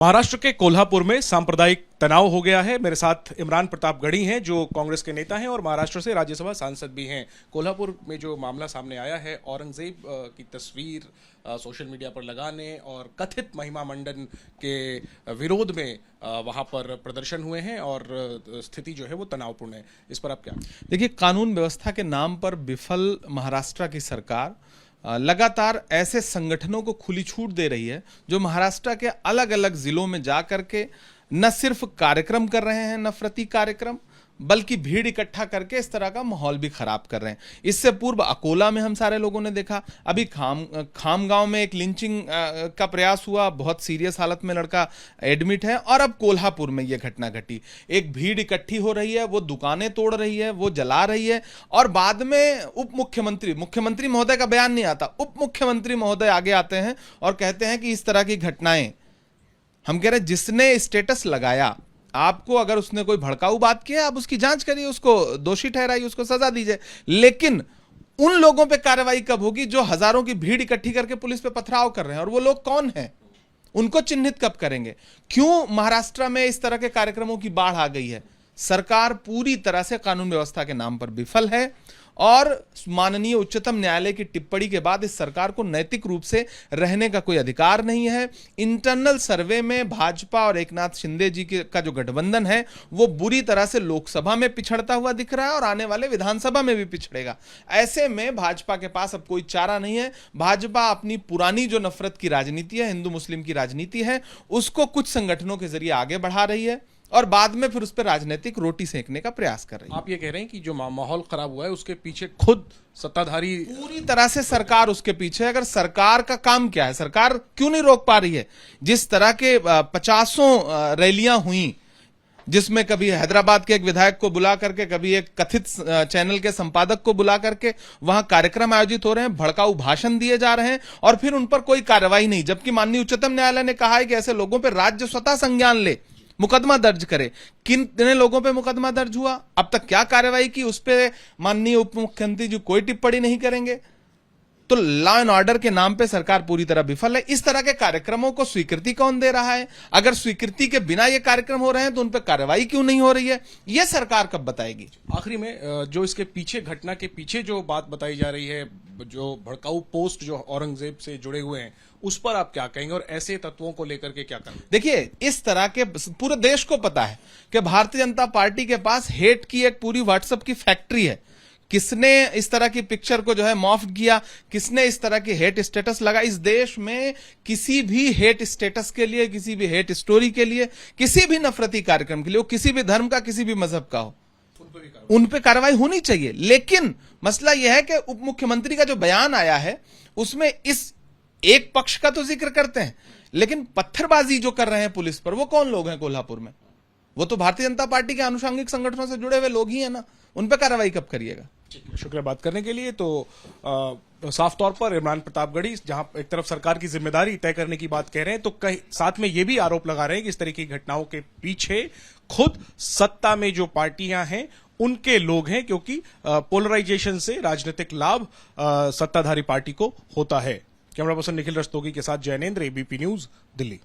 महाराष्ट्र के कोल्हापुर में सांप्रदायिक तनाव हो गया है। मेरे साथ इमरान प्रतापगढ़ी हैं जो कांग्रेस के नेता हैं और महाराष्ट्र से राज्यसभा सांसद भी हैं। कोल्हापुर में जो मामला सामने आया है, औरंगजेब की तस्वीर सोशल मीडिया पर लगाने और कथित महिमा मंडन के विरोध में वहां पर प्रदर्शन हुए हैं और स्थिति जो है वो तनावपूर्ण है। इस पर आप क्या? देखिए, कानून व्यवस्था के नाम पर विफल महाराष्ट्र की सरकार लगातार ऐसे संगठनों को खुली छूट दे रही है जो महाराष्ट्र के अलग अलग जिलों में जाकर के न सिर्फ कार्यक्रम कर रहे हैं, नफरती कार्यक्रम, बल्कि भीड़ इकट्ठा करके इस तरह का माहौल भी खराब कर रहे हैं। इससे पूर्व अकोला में हम सारे लोगों ने देखा, अभी खामगांव में एक लिंचिंग का प्रयास हुआ, बहुत सीरियस हालत में लड़का एडमिट है, और अब कोल्हापुर में यह घटना घटी। एक भीड़ इकट्ठी हो रही है, वो दुकानें तोड़ रही है, वो जला रही है, और बाद में मुख्यमंत्री महोदय का बयान नहीं आता, उप मुख्यमंत्री महोदय आगे आते हैं और कहते हैं कि इस तरह की घटनाएं, हम कह रहे हैं जिसने स्टेटस लगाया, आपको अगर उसने कोई भड़काऊ बात की है, आप उसकी जांच करिए, उसको दोषी ठहराइए, उसको सजा दीजिए, लेकिन उन लोगों पे कार्रवाई कब होगी जो हजारों की भीड़ इकट्ठी करके पुलिस पे पथराव कर रहे हैं? और वो लोग कौन हैं? उनको चिन्हित कब करेंगे? क्यों महाराष्ट्र में इस तरह के कार्यक्रमों की बाढ़ आ गई है? सरकार पूरी तरह से कानून व्यवस्था के नाम पर विफल है, और माननीय उच्चतम न्यायालय की टिप्पणी के बाद इस सरकार को नैतिक रूप से रहने का कोई अधिकार नहीं है। इंटरनल सर्वे में भाजपा और एकनाथ शिंदे जी का जो गठबंधन है वो बुरी तरह से लोकसभा में पिछड़ता हुआ दिख रहा है और आने वाले विधानसभा में भी पिछड़ेगा। ऐसे में भाजपा के पास अब कोई चारा नहीं है। भाजपा अपनी पुरानी जो नफरत की राजनीति है, हिंदू मुस्लिम की राजनीति है, उसको कुछ संगठनों के जरिए आगे बढ़ा रही है और बाद में फिर उस पर राजनीतिक रोटी सेकने का प्रयास कर रही है। आप ये कह रहे हैं कि जो माहौल खराब हुआ है उसके पीछे खुद सत्ताधारी, पूरी तरह से सरकार उसके पीछे। अगर सरकार का काम क्या है, सरकार क्यों नहीं रोक पा रही है? जिस तरह के 50 रैलियां हुई, जिसमें कभी हैदराबाद के एक विधायक को बुला करके, कभी एक कथित चैनल के संपादक को बुला करके वहां कार्यक्रम आयोजित हो रहे हैं, भड़काऊ भाषण दिए जा रहे हैं और फिर उन पर कोई कार्रवाई नहीं, जबकि माननीय उच्चतम न्यायालय ने कहा है कि ऐसे लोगों पर राज्य स्वतः संज्ञान ले, मुकदमा दर्ज करे। कितने लोगों पे मुकदमा दर्ज हुआ, अब तक क्या कार्रवाई की, उस पे माननीय उप मुख्यमंत्री जी कोई टिप्पणी नहीं करेंगे। तो लॉ एंड ऑर्डर के नाम पे सरकार पूरी तरह विफल है। इस तरह के कार्यक्रमों को स्वीकृति कौन दे रहा है? अगर स्वीकृति के बिना ये कार्यक्रम हो रहे हैं तो उन पे कार्रवाई क्यों नहीं हो रही है? ये सरकार कब बताएगी? आखिरी में जो इसके पीछे, घटना के पीछे जो बात बताई जा रही है, जो भड़काऊ पोस्ट जो औरंगजेब से जुड़े हुए हैं, उस पर आप क्या कहेंगे और ऐसे तत्वों को लेकर के क्या करेंगे? देखिए, इस तरह के पूरे देश को पता है कि भारतीय जनता पार्टी के पास हेट की एक पूरी व्हाट्सएप की फैक्ट्री है। किसने इस तरह की पिक्चर को जो है मॉफ्ट किया, किसने इस तरह की हेट स्टेटस लगा? इस देश में किसी भी हेट स्टेटस के लिए, किसी भी हेट स्टोरी के लिए, किसी भी नफरती कार्यक्रम के लिए, वो किसी भी धर्म का, किसी भी मजहब का हो, उन पे कार्रवाई होनी चाहिए। लेकिन मसला यह है कि उप मुख्यमंत्री का जो बयान आया है उसमें इस एक पक्ष का तो जिक्र करते हैं, लेकिन पत्थरबाजी जो कर रहे हैं पुलिस पर, वो कौन लोग हैं कोल्हापुर में? वो तो भारतीय जनता पार्टी के आनुषंगिक संगठनों से जुड़े हुए लोग ही हैं ना। उन पर कार्रवाई कब करिएगा? शुक्रिया बात करने के लिए। तो साफ तौर पर इमरान प्रतापगढ़ी जहां एक तरफ सरकार की जिम्मेदारी तय करने की बात कह रहे हैं, तो कहीं साथ में ये भी आरोप लगा रहे हैं कि इस तरह की घटनाओं के पीछे खुद सत्ता में जो पार्टियां हैं उनके लोग हैं, क्योंकि पोलराइजेशन से राजनीतिक लाभ सत्ताधारी पार्टी को होता है। कैमरा पर्सन निखिल रस्तोगी के साथ जैनेंद्र, एबीपी न्यूज, दिल्ली।